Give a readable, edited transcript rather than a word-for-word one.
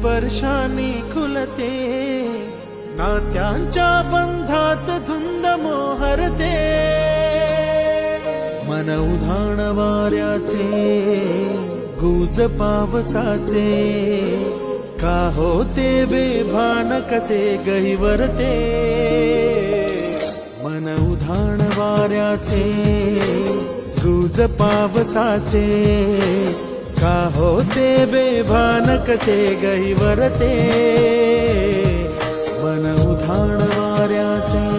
स्पर्शाने खुलते, नात्यांच्या बंधात धुंद मोहरते। मन उधाण वाऱ्याचे, गुज पावसाचे, का होते बेभान कसे गहिवरते। मन उधाण वाऱ्याचे, गुज पावसाचे, का होते बेभान कसे गहिवरते। मन उधाण वाऱ्याचे,